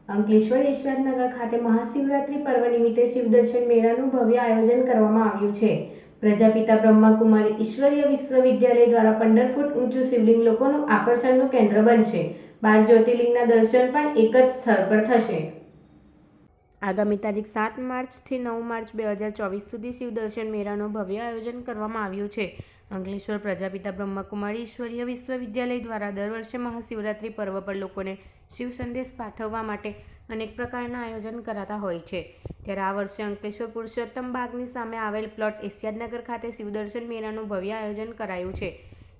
અંકલેશ્વર યશરાજનગર ખાતે મહાશિવરાત્રી પર્વ નિમિત્તે શિવદર્શન મેળાનું ભવ્ય આયોજન કરવામાં આવ્યું છે. પ્રજાપિતા બ્રહ્માકુમારી ઈશ્વરીય વિશ્વવિદ્યાલય દ્વારા 15 ફૂટ ઊંચું શિવલિંગ લોકોનું આકર્ષણનું કેન્દ્ર બનશે. 12 જ્યોતિર્લિંગના દર્શન પણ એક જ સ્થળ પર થશે. આગામી તારીખ 7 માર્ચથી 9 માર્ચ 2024 સુધી શિવદર્શન મેળાનું ભવ્ય આયોજન કરવામાં આવ્યું છે. અંકલેશ્વર પ્રજાપિતા બ્રહ્માકુમારી ઈશ્વરીય વિશ્વવિદ્યાલય દ્વારા દર વર્ષે મહાશિવરાત્રી પર્વ પર લોકોને શિવ સંદેશ પાઠવવા માટે અનેક પ્રકારના આયોજન કરાતા હોય છે. ત્યારે આ વર્ષે અંકલેશ્વર પુરુષોત્તમ બાગની સામે આવેલ પ્લોટ યશરાજનગર ખાતે શિવદર્શન મેળાનું ભવ્ય આયોજન કરાયું છે.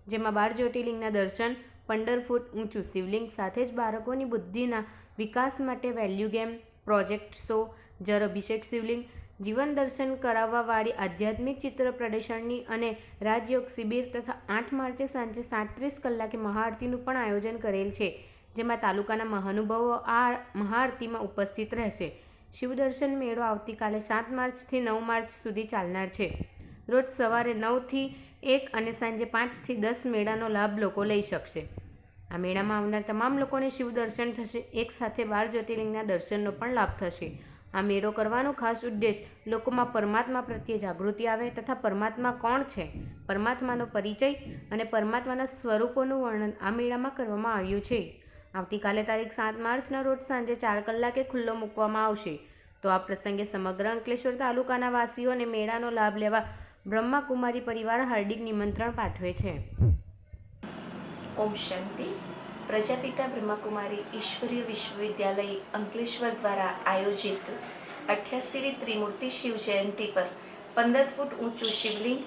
જેમાં 12 જ્યોતિર્લિંગના દર્શન, 15 ફૂટ ઊંચું શિવલિંગ સાથે જ બાળકોની બુદ્ધિના વિકાસ માટે વેલ્યુ ગેમ, પ્રોજેક્ટ શો, જળ અભિષેક શિવલિંગ, જીવન દર્શન કરાવવાવાળી આધ્યાત્મિક ચિત્ર પ્રદર્શનની અને રાજયોગ શિબિર તથા 8 માર્ચે સાંજે 37 કલાકે મહાઆરતીનું પણ આયોજન કરેલ છે. જેમાં તાલુકાના મહાનુભાવો આ મહાઆરતીમાં ઉપસ્થિત રહેશે. શિવદર્શન મેળો આવતીકાલે 7 માર્ચથી 9 માર્ચ સુધી ચાલનાર છે. રોજ સવારે 9 થી 1 અને સાંજે 5 થી 10 મેળાનો લાભ લોકો લઈ શકશે. આ મેળામાં આવનાર તમામ લોકોને શિવદર્શન થશે. એક સાથે 12 જ્યોતિર્લિંગના દર્શનનો પણ લાભ થશે. આ મેળો કરવાનો ખાસ ઉદ્દેશ લોકોમાં પરમાત્મા પ્રત્યે જાગૃતિ આવે તથા પરમાત્મા કોણ છે, પરમાત્માનો પરિચય અને પરમાત્માના સ્વરૂપોનું વર્ણન આ મેળામાં કરવામાં આવ્યું છે. આવતીકાલે તારીખ 7 માર્ચના રોજ સાંજે 4 કલાકે ખુલ્લો મૂકવામાં આવશે. તો આ પ્રસંગે સમગ્ર અંકલેશ્વર તાલુકાના વાસીઓને મેળાનો લાભ લેવા બ્રહ્માકુમારી પરિવાર હાર્દિક નિમંત્રણ પાઠવે છે. ઓમ શાંતિ. પ્રજાપિતા બ્રહ્માકુમારી ઈશ્વરીય વિશ્વવિદ્યાલય અંકલેશ્વર દ્વારા આયોજિત 88મી ત્રિમૂર્તિ શિવ જયંતિ પર 15 ફૂટ ઊંચું શિવલિંગ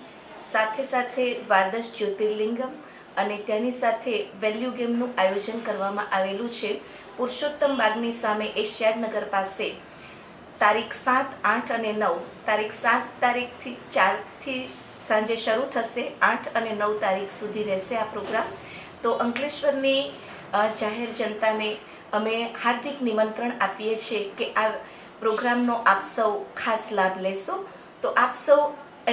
સાથે સાથે 12 જ્યોતિર્લિંગમ અને તેની સાથે વેલ્યુ ગેમનું આયોજન કરવામાં આવેલું છે. પુરુષોત્તમ બાગની સામે યશરાજનગર પાસે તારીખ 7, 8 અને 9. તારીખ 7 તારીખથી 4થી સાંજે શરૂ થશે. 8 અને 9 તારીખ સુધી રહેશે આ પ્રોગ્રામ. તો અંકલેશ્વરની જાહેર જનતાને અમે હાર્દિક નિમંત્રણ આપીએ છીએ કે આ પ્રોગ્રામનો આપ સૌ ખાસ લાભ લેશો. તો આપ સૌ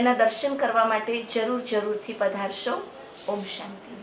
એના દર્શન કરવા માટે જરૂરથી પધારશો. ઓમ શાંતિ.